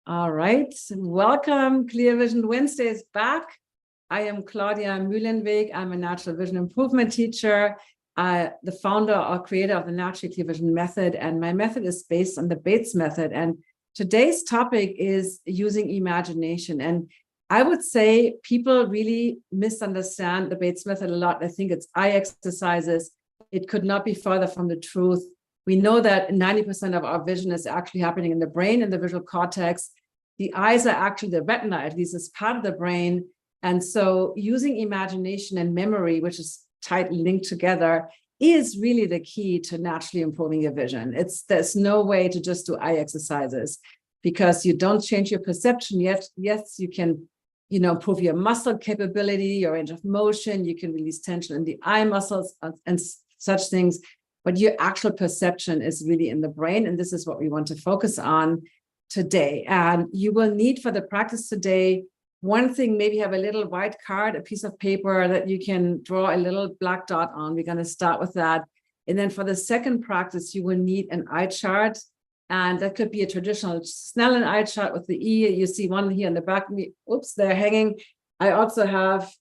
All right, welcome. Clear Vision Wednesday is back. I am Claudia Mühlenweg. I'm a natural vision improvement teacher, the founder or creator of the Naturally Clear Vision method, and my method is based on the Bates method. And today's topic is using imagination. And I would say people really misunderstand the Bates method a lot. I think it's eye exercises. It could not be further from the truth. We know that 90% of our vision is actually happening in the brain, in the visual cortex. The eyes are actually the retina, at least as part of the brain. And so using imagination and memory, which is tightly linked together, is really the key to naturally improving your vision. There's no way to just do eye exercises because you don't change your perception yet. Yes, you can, improve your muscle capability, your range of motion. You can release tension in the eye muscles and such things. But your actual perception is really in the brain. And this is what we want to focus on today. And you will need for the practice today, one thing, maybe have a little white card, a piece of paper that you can draw a little black dot on. We're going to start with that. And then for the second practice, you will need an eye chart. And that could be a traditional Snellen eye chart with the E. You see one here in the back. Oops, they're hanging. I also have,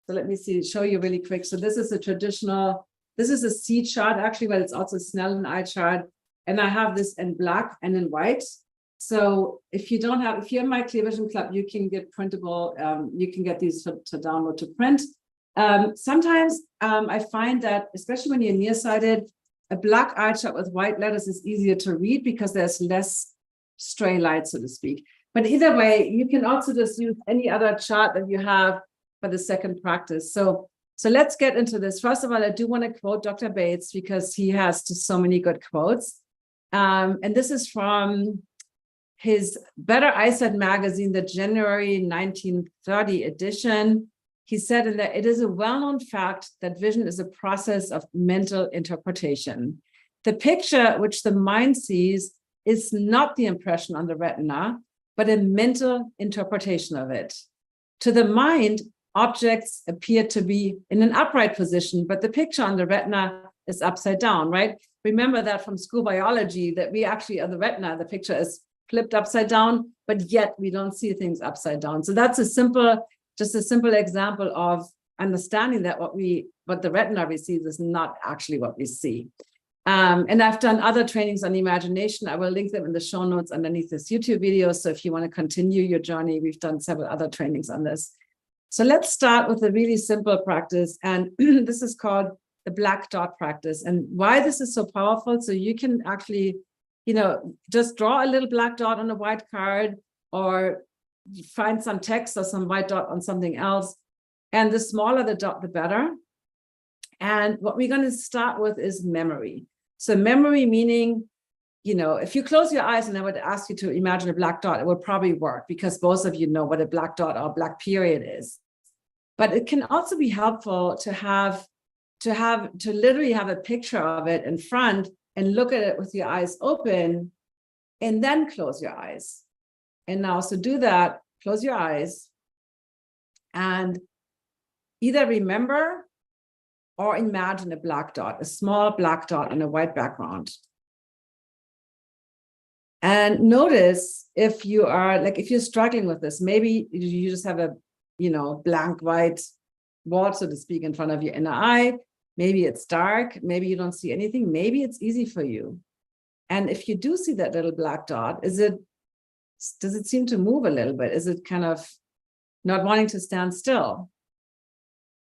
so let me show you really quick. So this is a traditional, this is a C chart actually, but it's also a Snellen eye chart. And I have this in black and in white. So if you're in my Clear Vision Club, you can get printable, you can get these to download to print. Sometimes I find that, especially when you're nearsighted, a black eye chart with white letters is easier to read because there's less stray light, so to speak. But either way, you can also just use any other chart that you have for the second practice. So let's get into this. First of all, I do want to quote Dr. Bates because he has just so many good quotes. And this is from his Better Eyesight magazine, the January 1930 edition. He said in there, it is a well-known fact that vision is a process of mental interpretation. The picture which the mind sees is not the impression on the retina, but a mental interpretation of it. To the mind, objects appear to be in an upright position, but the picture on the retina is upside down, right? Remember that from school biology, that we actually are the retina, the picture is flipped upside down, but yet we don't see things upside down. So that's just a simple example of understanding that what the retina receives is not actually what we see. And I've done other trainings on imagination. I will link them in the show notes underneath this YouTube video. So if you want to continue your journey, we've done several other trainings on this. So let's start with a really simple practice. And this is called the black dot practice. And why this is so powerful, so you can actually, just draw a little black dot on a white card or find some text or some white dot on something else. And the smaller the dot, the better. And what we're going to start with is memory. So memory meaning, if you close your eyes and I would ask you to imagine a black dot, it would probably work because both of you know what a black dot or black period is. But it can also be helpful to literally have a picture of it in front and look at it with your eyes open and then close your eyes. And now, so do that, close your eyes and either remember or imagine a black dot, a small black dot on a white background. And notice if you're struggling with this, maybe you just have a, blank white wall, so to speak, in front of your inner eye. Maybe it's dark. Maybe you don't see anything. Maybe it's easy for you. And if you do see that little black dot, does it seem to move a little bit? Is it kind of not wanting to stand still?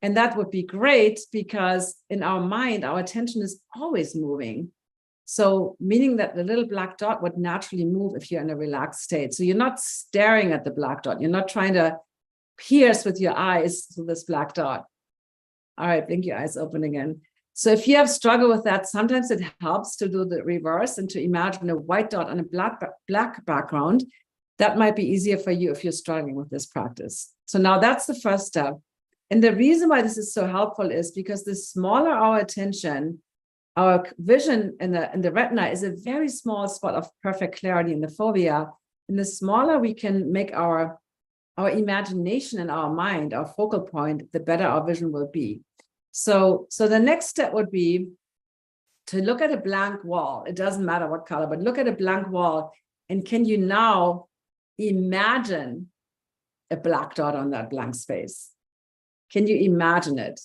And that would be great because in our mind, our attention is always moving. So meaning that the little black dot would naturally move if you're in a relaxed state. So you're not staring at the black dot. You're not trying to pierce with your eyes through this black dot. All right, blink your eyes open again. So if you have struggled with that, sometimes it helps to do the reverse and to imagine a white dot on a black background. That might be easier for you if you're struggling with this practice. So now that's the first step. And the reason why this is so helpful is because the smaller our attention, our vision in the retina is a very small spot of perfect clarity in the fovea. And the smaller we can make our imagination and our mind, our focal point, the better our vision will be. So the next step would be to look at a blank wall. It doesn't matter what color, but look at a blank wall. And can you now imagine a black dot on that blank space. Can you imagine it?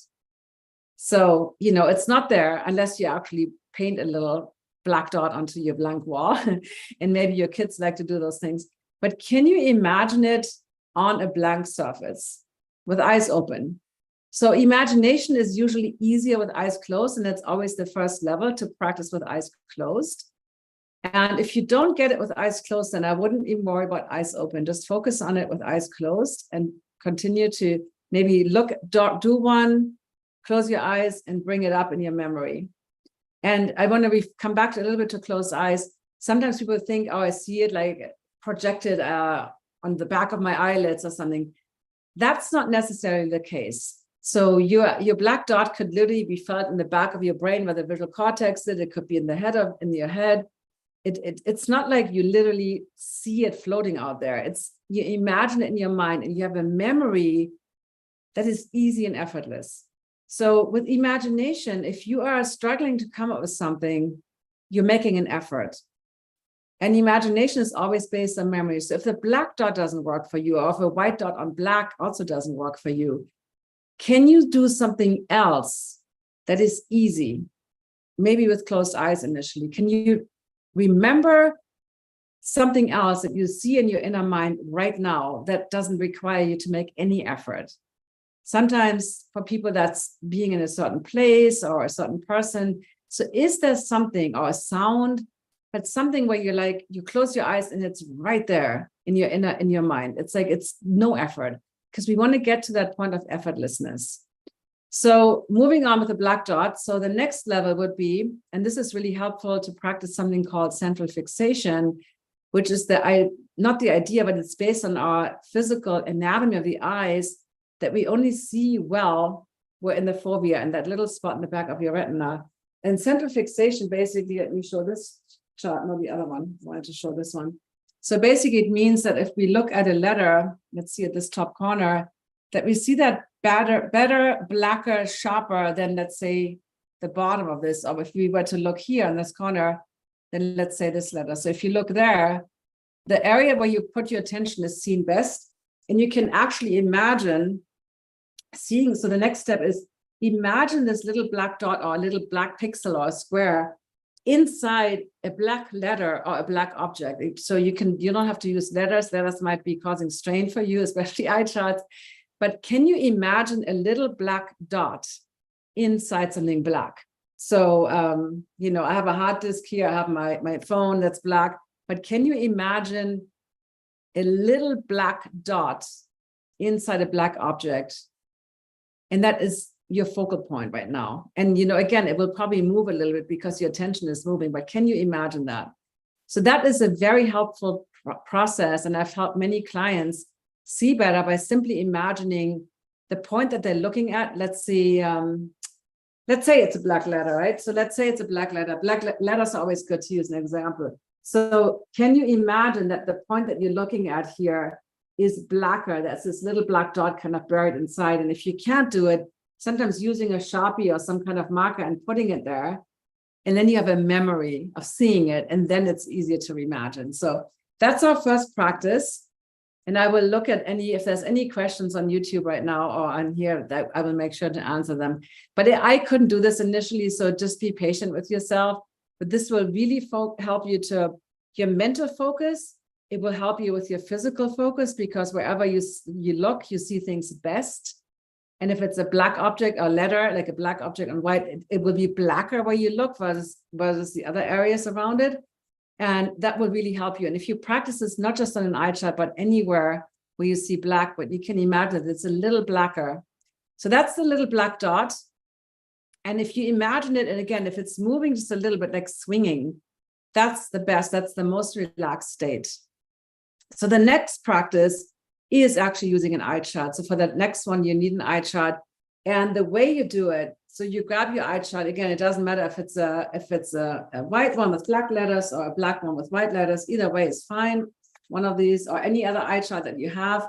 So, it's not there unless you actually paint a little black dot onto your blank wall. And maybe your kids like to do those things. But can you imagine it on a blank surface with eyes open? So imagination is usually easier with eyes closed, and that's always the first level to practice with eyes closed. And if you don't get it with eyes closed, then I wouldn't even worry about eyes open. Just focus on it with eyes closed and continue to maybe do one, close your eyes and bring it up in your memory. And I want to come back to a little bit to closed eyes. Sometimes people think, oh, I see it like projected on the back of my eyelids or something. That's not necessarily the case. So your black dot could literally be felt in the back of your brain where the visual cortex is. It could be in your head. It's not like you literally see it floating out there. It's you imagine it in your mind, and you have a memory that is easy and effortless. So with imagination, if you are struggling to come up with something, you're making an effort. And imagination is always based on memory. So if the black dot doesn't work for you, or if a white dot on black also doesn't work for you, can you do something else that is easy? Maybe with closed eyes initially. Can you remember something else that you see in your inner mind right now that doesn't require you to make any effort? Sometimes for people, that's being in a certain place or a certain person. So is there something or a sound, but something where you close your eyes and it's right there in your mind? It's like it's no effort, because we want to get to that point of effortlessness. So moving on with the black dot. So the next level would be, and this is really helpful to practice something called central fixation, which is not the idea, but it's based on our physical anatomy of the eyes, that we only see well, we're in the fovea and that little spot in the back of your retina. And central fixation, basically, let me show this chart, not the other one. I wanted to show this one. So basically, it means that if we look at a letter, let's see at this top corner, that we see that better, blacker, sharper than, let's say, the bottom of this. Or if we were to look here in this corner, then let's say this letter. So if you look there, the area where you put your attention is seen best. And you can actually imagine seeing. So the next step is imagine this little black dot or a little black pixel or a square inside a black letter or a black object. So you don't have to use letters. Letters might be causing strain for you, especially eye charts. But can you imagine a little black dot inside something black? So, I have a hard disk here. I have my phone that's black. But can you imagine a little black dot inside a black object? And that is your focal point right now. And, again, it will probably move a little bit because your attention is moving. But can you imagine that? So that is a very helpful process. And I've helped many clients see better by simply imagining the point that they're looking at. Let's say it's a black letter, right? So let's say it's a black letter. Black letters are always good to use an example. So can you imagine that the point that you're looking at here is blacker? That's this little black dot kind of buried inside. And if you can't do it, sometimes using a Sharpie or some kind of marker and putting it there, and then you have a memory of seeing it, and then it's easier to reimagine. So that's our first practice. And I will look at if there's any questions on YouTube right now or on here, that I will make sure to answer them. But I couldn't do this initially, so just be patient with yourself. But this will really help you to your mental focus. It will help you with your physical focus, because wherever you look, you see things best. And if it's a black object or letter, like a black object on white, it will be blacker where you look versus the other areas around it. And that will really help you. And if you practice this, not just on an eye chart, but anywhere where you see black, but you can imagine it's a little blacker. So that's the little black dot. And if you imagine it, and again, if it's moving just a little bit, like swinging, that's the best. That's the most relaxed state. So the next practice is actually using an eye chart. So for that next one, you need an eye chart. And the way you do it, so you grab your eye chart. Again, it doesn't matter if it's a white one with black letters or a black one with white letters. Either way is fine. One of these or any other eye chart that you have.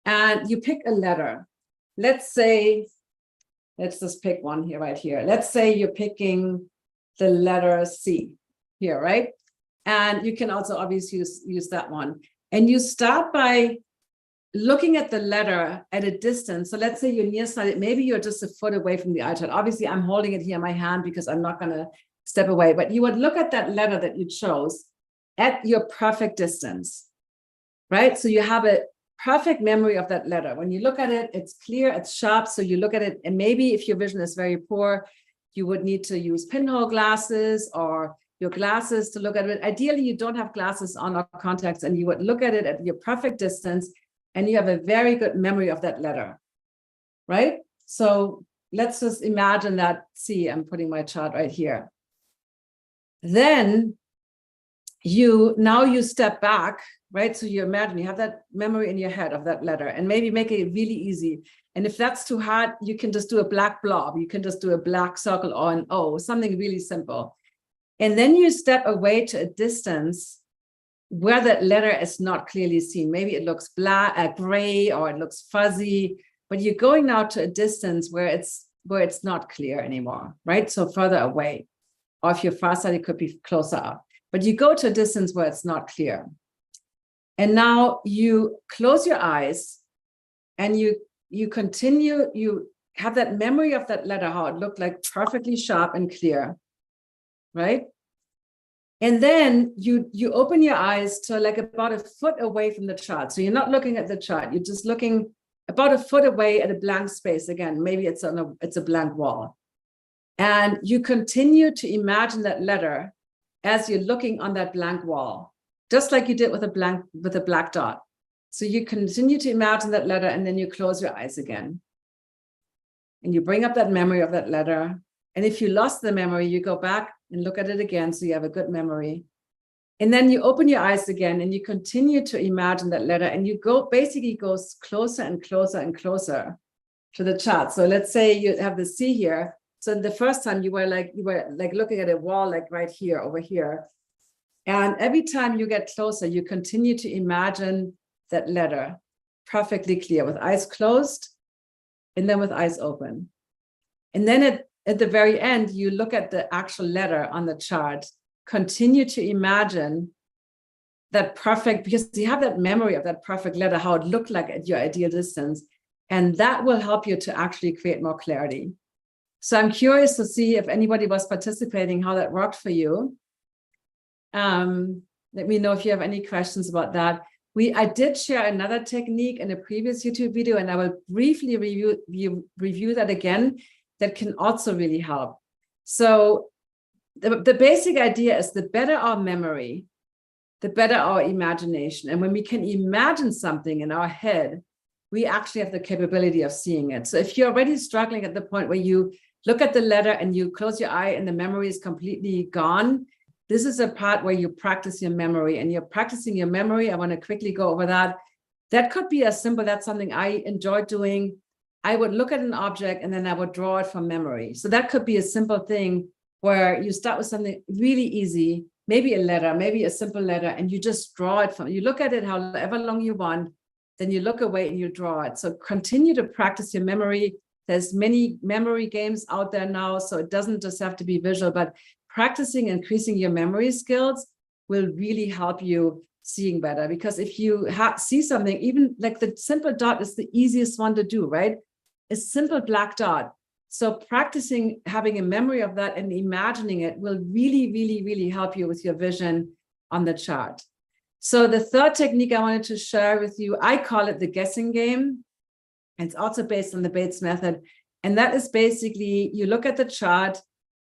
And you pick a letter. Let's just pick one here, right here. Let's say you're picking the letter C here, right? And you can also obviously use that one. And you start by looking at the letter at a distance. So let's say you're nearsighted, maybe you're just a foot away from the eyesight. Obviously, I'm holding it here in my hand because I'm not going to step away, but you would look at that letter that you chose at your perfect distance, right? So you have a perfect memory of that letter. When you look at it, it's clear, it's sharp. So you look at it, and maybe if your vision is very poor, you would need to use pinhole glasses or your glasses to look at it. Ideally, you don't have glasses on or contacts, and you would look at it at your perfect distance, and you have a very good memory of that letter, right? So let's just imagine that. See, I'm putting my chart right here. Then now you step back, right? So you imagine you have that memory in your head of that letter, and maybe make it really easy. And if that's too hard, you can just do a black blob. You can just do a black circle or an O, something really simple. And then you step away to a distance where that letter is not clearly seen. Maybe it looks black, gray, or it looks fuzzy, but you're going now to a distance where it's not clear anymore, right? So further away, or if you're farsighted, it could be closer up. But you go to a distance where it's not clear. And now you close your eyes, and you continue, you have that memory of that letter, how it looked like, perfectly sharp and clear, right? And then you open your eyes to like about a foot away from the chart. So you're not looking at the chart. You're just looking about a foot away at a blank space. Again, maybe it's a blank wall. And you continue to imagine that letter as you're looking on that blank wall, just like you did with a black dot. So you continue to imagine that letter, and then you close your eyes again. And you bring up that memory of that letter. And if you lost the memory, you go back and look at it again, so you have a good memory. And then you open your eyes again, and you continue to imagine that letter, and you basically goes closer and closer and closer to the chart. So let's say you have the C here. So the first time you were like looking at a wall, like right here, over here. And every time you get closer, you continue to imagine that letter perfectly clear with eyes closed, and then with eyes open. And then at the very end, you look at the actual letter on the chart, continue to imagine that perfect, because you have that memory of that perfect letter, how it looked like at your ideal distance. And that will help you to actually create more clarity. So I'm curious to see if anybody was participating, how that worked for you. Let me know if you have any questions about that. I did share another technique in a previous YouTube video, and I will briefly review that again. That can also really help. So the basic idea is the better our memory, the better our imagination. And when we can imagine something in our head, we actually have the capability of seeing it. So if you're already struggling at the point where you look at the letter and you close your eye and the memory is completely gone, this is a part where you practice your memory, and you're practicing your memory. I want to quickly go over that. That could be as simple. That's something I enjoy doing. I would look at an object and then I would draw it from memory. So that could be a simple thing where you start with something really easy, maybe a letter, maybe a simple letter, and you just draw it you look at it however long you want, then you look away and you draw it. So continue to practice your memory. There's many memory games out there now, so it doesn't just have to be visual, but practicing, increasing your memory skills will really help you seeing better. Because if you see something, even like the simple dot is the easiest one to do, right? A simple black dot. So practicing having a memory of that and imagining it will really, really, really help you with your vision on the chart. So the third technique I wanted to share with you, I call it the guessing game. It's also based on the Bates method. And that is basically, you look at the chart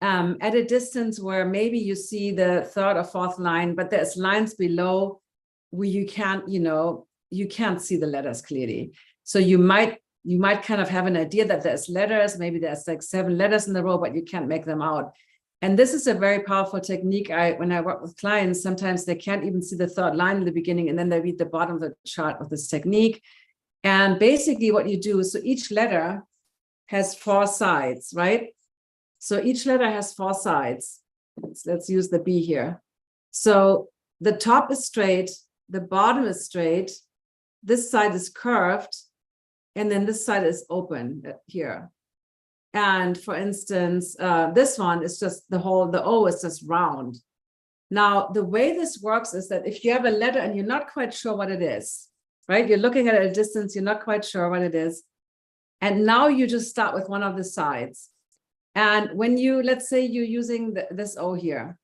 at a distance where maybe you see the third or fourth line, but there's lines below where you can't see the letters clearly. So you might kind of have an idea that there's letters, maybe there's like 7 letters in the row, but you can't make them out. And this is a very powerful technique. When I work with clients, sometimes they can't even see the third line in the beginning, and then they read the bottom of the chart with this technique. And basically what you do, so each letter has 4 sides, right? So each letter has 4 sides. Let's use the B here. So the top is straight, the bottom is straight, this side is curved, and then this side is open here. And for instance, this one is just the O is just round. Now, the way this works is that if you have a letter and you're not quite sure what it is, right? You're looking at it at a distance, you're not quite sure what it is. And now you just start with one of the sides. And when you, let's say you're using this O here,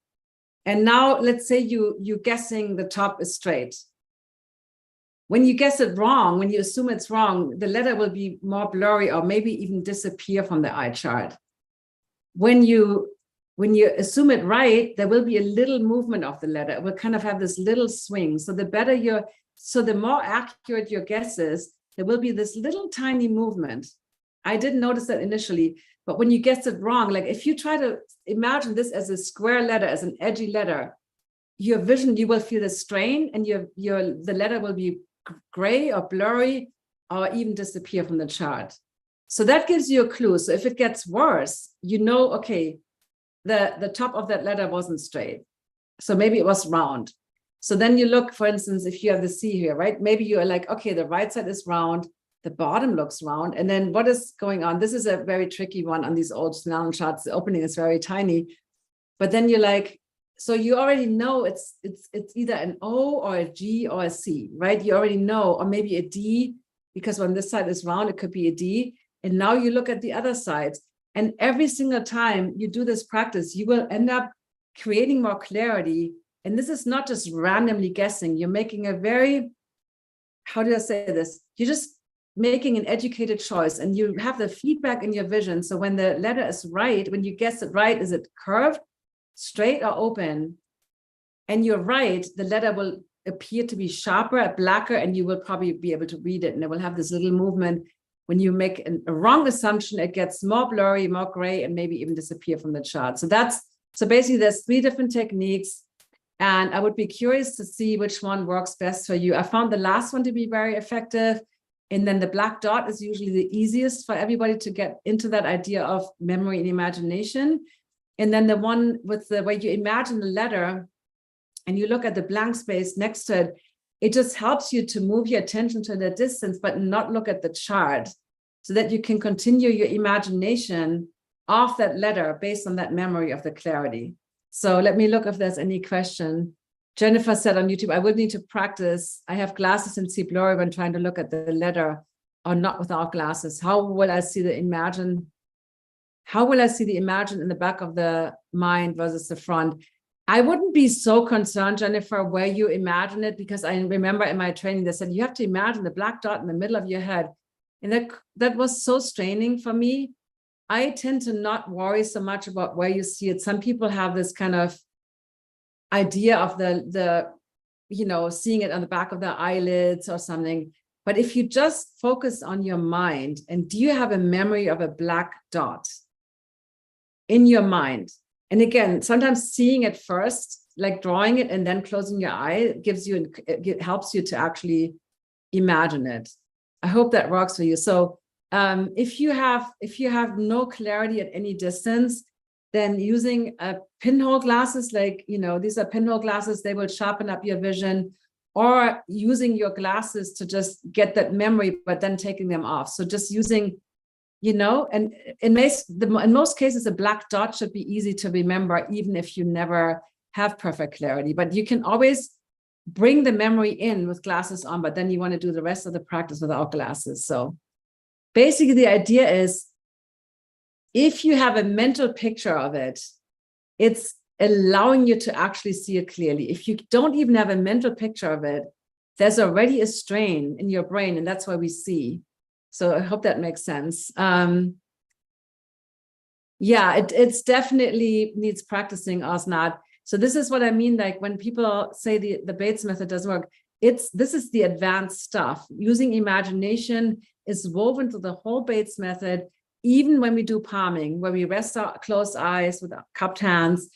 and now let's say you're guessing the top is straight. When you guess it wrong, when you assume it's wrong, the letter will be more blurry or maybe even disappear from the eye chart. When you assume it right, there will be a little movement of the letter. It will kind of have this little swing. So the more accurate your guess is, there will be this little tiny movement. I didn't notice that initially, but when you guess it wrong, like if you try to imagine this as a square letter, as an edgy letter, your vision, you will feel the strain, and the letter will be gray or blurry or even disappear from the chart. So that gives you a clue. So if it gets worse, you know, okay, the top of that letter wasn't straight. So maybe it was round. So then you look, for instance, if you have the C here, right? Maybe you're like, okay, the right side is round, the bottom looks round. And then what is going on? This is a very tricky one on these old Snellen charts. The opening is very tiny. But then you're like, so you already know it's either an O or a G or a C, right? You already know, or maybe a D, because when this side is round, it could be a D. And now you look at the other sides. And every single time you do this practice, you will end up creating more clarity. And this is not just randomly guessing. You're making a very, how do I say this? You're just making an educated choice, and you have the feedback in your vision. So when the letter is right, when you guess it right, is it curved, straight, or open? And you're right, the letter will appear to be sharper, blacker, and you will probably be able to read it. And it will have this little movement. When you make a wrong assumption, it gets more blurry, more gray, and maybe even disappear from the chart. So basically there's 3 different techniques, and I would be curious to see which one works best for you. I found the last one to be very effective. And then the black dot is usually the easiest for everybody to get into that idea of memory and imagination. And then the one with the way you imagine the letter and you look at the blank space next to it, it just helps you to move your attention to the distance, but not look at the chart, so that you can continue your imagination of that letter based on that memory of the clarity. So let me look if there's any question. Jennifer said on YouTube, I would need to practice. I have glasses and see blurry when trying to look at the letter, or not without glasses. How will I see the imagine in the back of the mind versus the front? I wouldn't be so concerned, Jennifer, where you imagine it, because I remember in my training, they said you have to imagine the black dot in the middle of your head. And that was so straining for me. I tend to not worry so much about where you see it. Some people have this kind of idea of the seeing it on the back of their eyelids or something. But if you just focus on your mind, and do you have a memory of a black dot in your mind? And again, sometimes seeing it first, like drawing it and then closing your eye, it helps you to actually imagine it. I hope that works for you. So if you have no clarity at any distance, then using pinhole glasses, like, these are pinhole glasses, they will sharpen up your vision, or using your glasses to just get that memory, but then taking them off. So just using, and in most cases, a black dot should be easy to remember, even if you never have perfect clarity. But you can always bring the memory in with glasses on, but then you want to do the rest of the practice without glasses. So basically the idea is, if you have a mental picture of it, it's allowing you to actually see it clearly. If you don't even have a mental picture of it, there's already a strain in your brain, and that's why we see. So I hope that makes sense. It's definitely needs practicing, Osnat. So this is what I mean, like when people say the Bates method doesn't work, this is the advanced stuff. Using imagination is woven to the whole Bates method. Even when we do palming, where we rest our closed eyes with our cupped hands,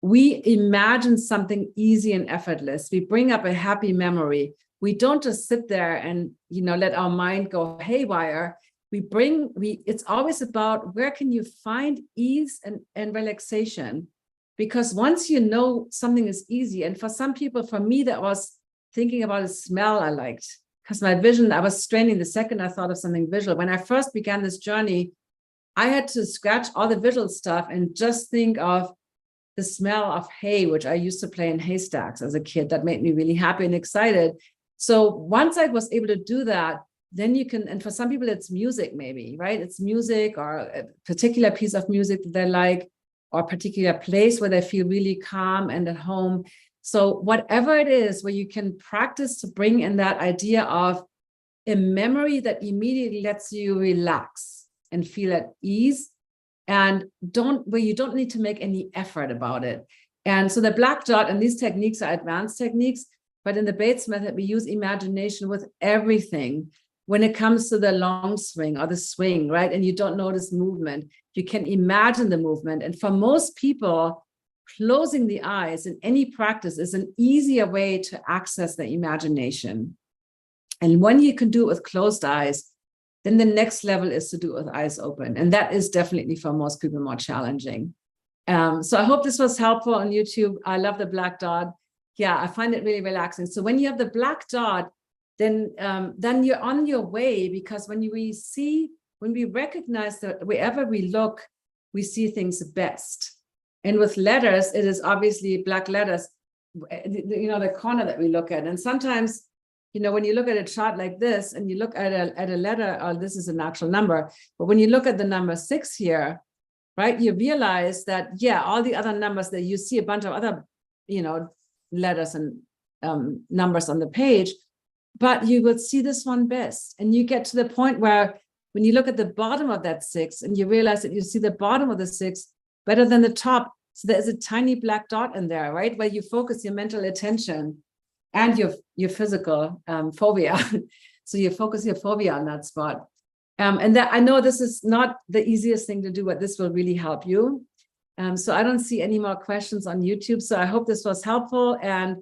we imagine something easy and effortless. We bring up a happy memory. We don't just sit there and, let our mind go haywire. It's always about, where can you find ease and relaxation? Because once you know something is easy, and for some people, for me, that was thinking about a smell I liked, because my vision, I was straining the second I thought of something visual. When I first began this journey, I had to scratch all the visual stuff and just think of the smell of hay, which I used to play in haystacks as a kid. That made me really happy and excited. So once I was able to do that, then you can, and for some people it's music maybe, right? It's music or a particular piece of music that they like, or a particular place where they feel really calm and at home. So whatever it is where you can practice to bring in that idea of a memory that immediately lets you relax and feel at ease, and where you don't need to make any effort about it. And so the black dot and these techniques are advanced techniques, but in the Bates method, we use imagination with everything. When it comes to the long swing or the swing, right? And you don't notice movement, you can imagine the movement. And for most people, closing the eyes in any practice is an easier way to access the imagination. And when you can do it with closed eyes, then the next level is to do it with eyes open. And that is definitely for most people more challenging. So I hope this was helpful on YouTube. I love the black dot. Yeah, I find it really relaxing. So when you have the black dot, then you're on your way, because when we recognize that wherever we look, we see things best. And with letters, it is obviously black letters, the corner that we look at. And sometimes, when you look at a chart like this and you look at a letter, oh, this is a natural number. But when you look at the number 6 here, right, you realize that, yeah, all the other numbers that you see a bunch of other, letters and numbers on the page, but you would see this one best. And you get to the point where when you look at the bottom of that 6 and you realize that you see the bottom of the 6 better than the top. So there's a tiny black dot in there, right? Where you focus your mental attention and your physical phobia. So you focus your phobia on that spot. And that, I know this is not the easiest thing to do, but this will really help you. So I don't see any more questions on YouTube. So I hope this was helpful. And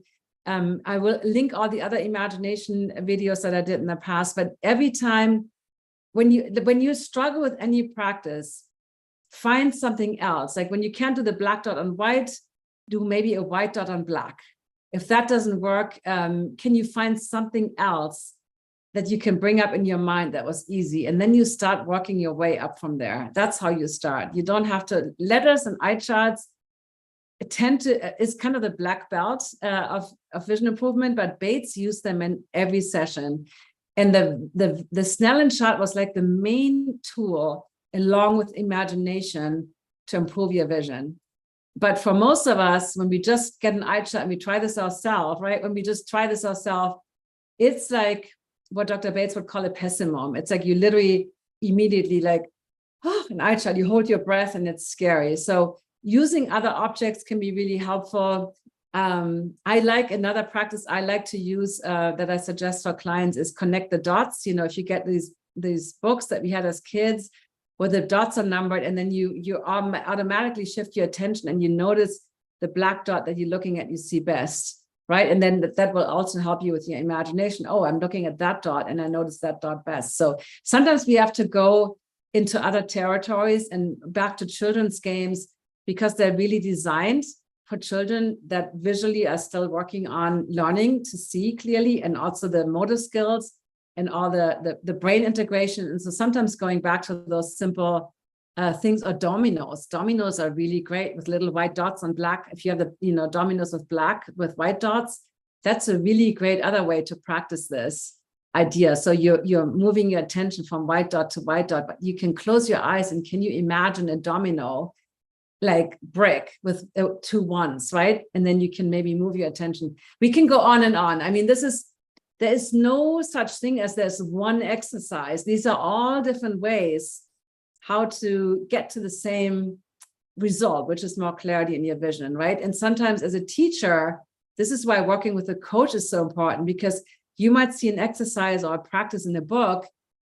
I will link all the other imagination videos that I did in the past. But every time when you struggle with any practice, find something else. Like when you can't do the black dot on white, do maybe a white dot on black. If that doesn't work, can you find something else that you can bring up in your mind that was easy? And then you start working your way up from there. That's how you start. You don't have to. Letters and eye charts is kind of the black belt of vision improvement, but Bates used them in every session. And the Snellen chart was like the main tool, along with imagination, to improve your vision. But for most of us, when we just get an eye chart and we try this ourselves, right? When we just try this ourselves, it's like what Dr. Bates would call a pessimum. It's like you literally immediately like, oh, an eye chart, you hold your breath and it's scary. So using other objects can be really helpful. I like another practice I like to use that I suggest for clients is connect the dots. If you get these books that we had as kids, where the dots are numbered, and then you automatically shift your attention and you notice the black dot that you're looking at, you see best, right? And then that will also help you with your imagination. Oh, I'm looking at that dot and I notice that dot best. So sometimes we have to go into other territories and back to children's games, because they're really designed for children that visually are still working on learning to see clearly, and also the motor skills and all the brain integration. And so sometimes going back to those simple things, or dominoes. Dominoes are really great with little white dots on black. If you have the dominoes with white dots, that's a really great other way to practice this idea. So you're moving your attention from white dot to white dot, but you can close your eyes and can you imagine a domino like brick with 2 ones, right? And then you can maybe move your attention. We can go on and on. I mean, there is no such thing as there's one exercise. These are all different ways how to get to the same result, which is more clarity in your vision, right? And sometimes as a teacher, this is why working with a coach is so important, because you might see an exercise or a practice in a book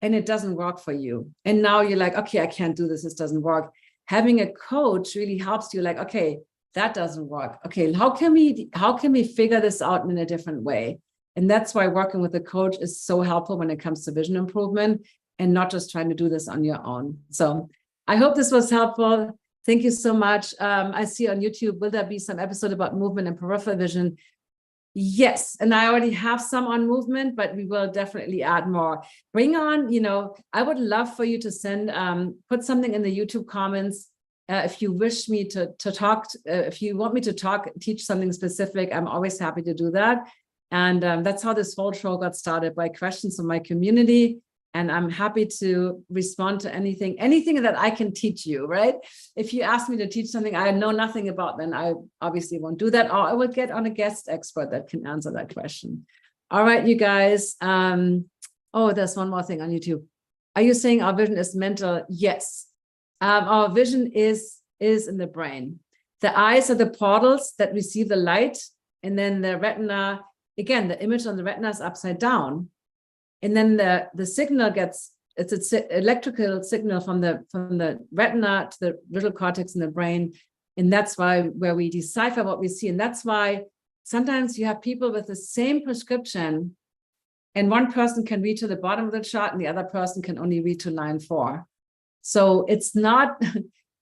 and it doesn't work for you. And now you're like, okay, I can't do this. This doesn't work. Having a coach really helps you, like, okay, that doesn't work. Okay, how can we figure this out in a different way? And that's why working with a coach is so helpful when it comes to vision improvement, and not just trying to do this on your own. So I hope this was helpful. Thank you so much. I see on YouTube, will there be some episode about movement and peripheral vision? Yes, and I already have some on movement, but we will definitely add more. Bring on, I would love for you to send, put something in the YouTube comments If you wish me to talk, if you want me to teach something specific, I'm always happy to do that. And that's how this whole show got started, by questions from my community. And I'm happy to respond to anything that I can teach you, right? If you ask me to teach something I know nothing about, then I obviously won't do that, or I will get on a guest expert that can answer that question. All right, you guys. Oh, there's one more thing on YouTube. Are you saying our vision is mental? Yes. Our vision is in the brain. The eyes are the portals that receive the light, and then the retina, again, the image on the retina is upside down. And then the signal it's an electrical signal from the retina to the visual cortex in the brain. And that's where we decipher what we see. And that's why sometimes you have people with the same prescription, and one person can read to the bottom of the chart and the other person can only read to line 4. So it's not,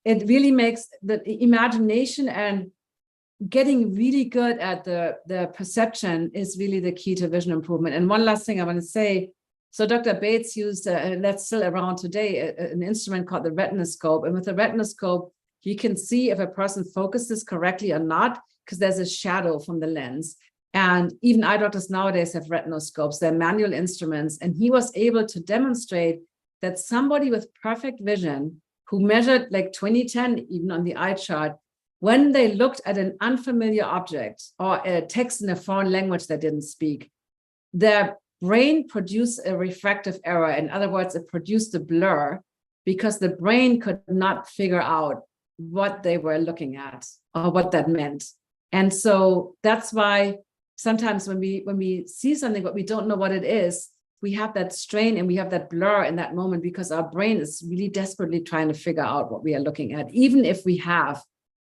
it really makes the imagination and getting really good at the perception is really the key to vision improvement. And one last thing I want to say. So Dr. Bates used, and that's still around today, an instrument called the retinoscope. And with the retinoscope, you can see if a person focuses correctly or not, because there's a shadow from the lens. And even eye doctors nowadays have retinoscopes. They're manual instruments. And he was able to demonstrate that somebody with perfect vision, who measured like 20/10 even on the eye chart, when they looked at an unfamiliar object or a text in a foreign language they didn't speak, their brain produced a refractive error. In other words, it produced a blur because the brain could not figure out what they were looking at or what that meant. And so that's why sometimes when we see something but we don't know what it is, we have that strain and we have that blur in that moment because our brain is really desperately trying to figure out what we are looking at, even if we have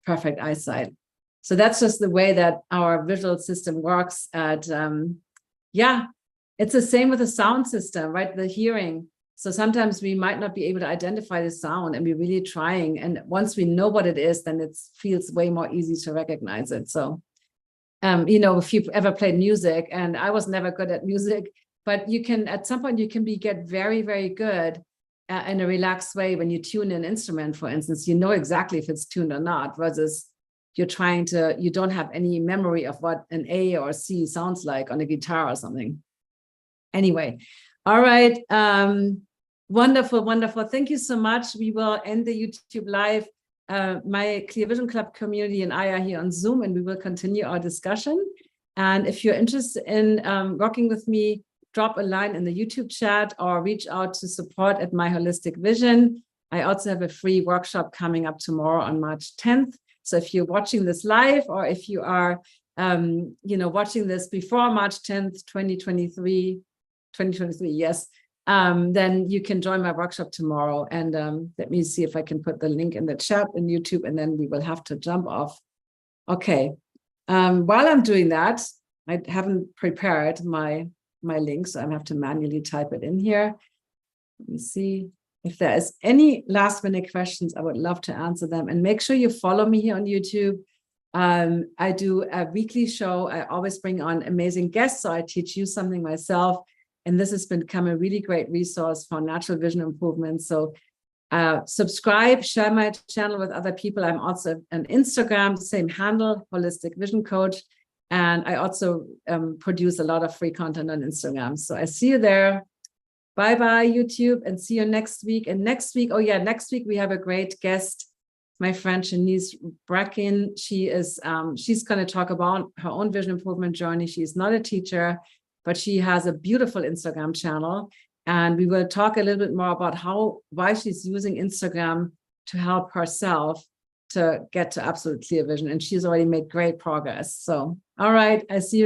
perfect eyesight. So that's just the way that our visual system works. It's the same with the sound system, right? The hearing. So sometimes we might not be able to identify the sound and we're really trying. And once we know what it is, then it feels way more easy to recognize it. So, if you've ever played music, and I was never good at music, but you can, at some point, you can get very, very good in a relaxed way when you tune an instrument, for instance. You know exactly if it's tuned or not, versus you don't have any memory of what an A or a C sounds like on a guitar or something. Anyway, all right. Wonderful, wonderful. Thank you so much. We will end the YouTube live. My Clear Vision Club community and I are here on Zoom, and we will continue our discussion. And if you're interested in working with me, drop a line in the YouTube chat or reach out to support at My Holistic Vision. I also have a free workshop coming up tomorrow on March 10th. So if you're watching this live, or if you are, watching this before March 10th, 2023, yes, then you can join my workshop tomorrow. And let me see if I can put the link in the chat in YouTube, and then we will have to jump off. Okay. While I'm doing that, I haven't prepared my link, so I have to manually type it in here. Let me see if there is any last minute questions. I would love to answer them, and make sure you follow me here on YouTube. I do a weekly show. I always bring on amazing guests, so I teach you something myself. And this has become a really great resource for natural vision improvement. So subscribe, share my channel with other people. I'm also on Instagram, same handle, Holistic Vision Coach. And I also produce a lot of free content on Instagram. So I see you there. Bye-bye, YouTube, and see you next week. And next week we have a great guest, my friend Shanice Bracken. She's going to talk about her own vision improvement journey. She's not a teacher, but she has a beautiful Instagram channel. And we will talk a little bit more about why she's using Instagram to help herself to get to absolute clear vision. And she's already made great progress. So, all right, I see you.